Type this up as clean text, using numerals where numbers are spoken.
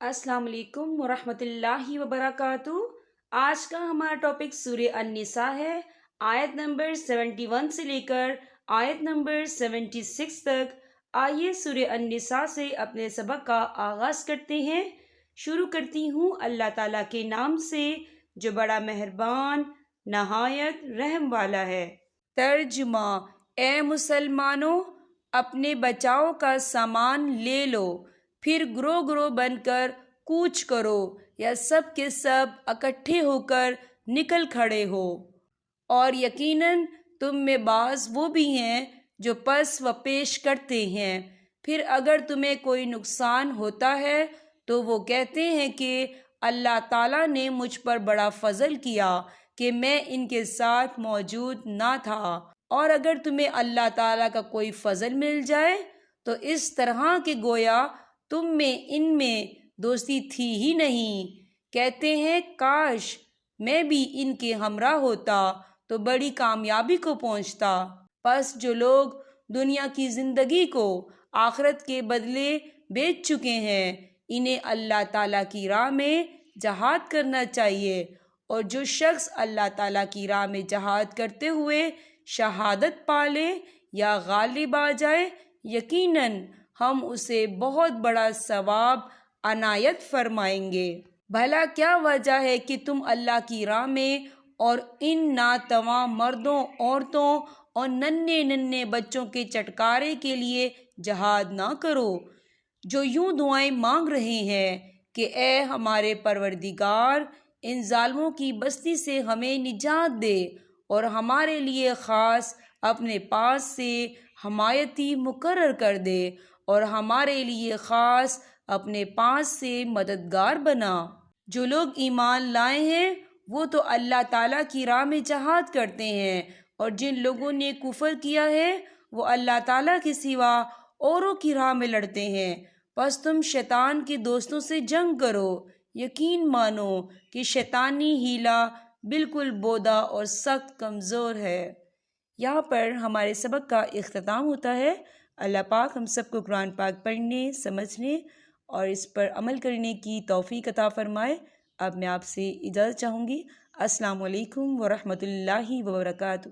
السلام علیکم ورحمۃ اللہ وبرکاتہ۔ آج کا ہمارا ٹاپک سورہ النساء ہے۔ آیت نمبر 71 سے لے کر آیت نمبر 76 تک۔ آئیے سورہ النساء سے اپنے سبق کا آغاز کرتے ہیں۔ شروع کرتی ہوں اللہ تعالیٰ کے نام سے جو بڑا مہربان نہایت رحم والا ہے۔ ترجمہ: اے مسلمانوں، اپنے بچاؤ کا سامان لے لو، پھر گروہ گروہ بن کر کوچ کرو یا سب کے سب اکٹھے ہو کر نکل کھڑے ہو۔ اور یقیناً تم میں بعض وہ بھی ہیں جو پس و پیش کرتے ہیں، پھر اگر تمہیں کوئی نقصان ہوتا ہے تو وہ کہتے ہیں کہ اللہ تعالیٰ نے مجھ پر بڑا فضل کیا کہ میں ان کے ساتھ موجود نہ تھا۔ اور اگر تمہیں اللہ تعالیٰ کا کوئی فضل مل جائے تو اس طرح کہ گویا تم میں ان میں دوستی تھی ہی نہیں، کہتے ہیں کاش میں بھی ان کے ہمراہ ہوتا تو بڑی کامیابی کو پہنچتا۔ پس جو لوگ دنیا کی زندگی کو آخرت کے بدلے بیچ چکے ہیں، انہیں اللہ تعالیٰ کی راہ میں جہاد کرنا چاہیے، اور جو شخص اللہ تعالیٰ کی راہ میں جہاد کرتے ہوئے شہادت پالے یا غالب آ جائے، یقیناً ہم اسے بہت بڑا ثواب عنایت فرمائیں گے۔ بھلا کیا وجہ ہے کہ تم اللہ کی راہ میں اور ان ناتواں مردوں، عورتوں اور ننھے ننھے بچوں کے چھٹکارے کے لیے جہاد نہ کرو، جو یوں دعائیں مانگ رہے ہیں کہ اے ہمارے پروردگار، ان ظالموں کی بستی سے ہمیں نجات دے اور ہمارے لیے خاص اپنے پاس سے حمایتی مقرر کر دے، اور ہمارے لیے خاص اپنے پاس سے مددگار بنا۔ جو لوگ ایمان لائے ہیں وہ تو اللہ تعالیٰ کی راہ میں جہاد کرتے ہیں، اور جن لوگوں نے کفر کیا ہے وہ اللہ تعالیٰ کے سوا اوروں کی راہ میں لڑتے ہیں۔ پس تم شیطان کے دوستوں سے جنگ کرو، یقین مانو کہ شیطانی حیلہ بالکل بودا اور سخت کمزور ہے۔ یہاں پر ہمارے سبق کا اختتام ہوتا ہے۔ اللہ پاک ہم سب کو قرآن پاک پڑھنے، سمجھنے اور اس پر عمل کرنے کی توفیق عطا فرمائے۔ اب میں آپ سے اجازت چاہوں گی۔ السلام علیکم ورحمۃ اللہ وبرکاتہ۔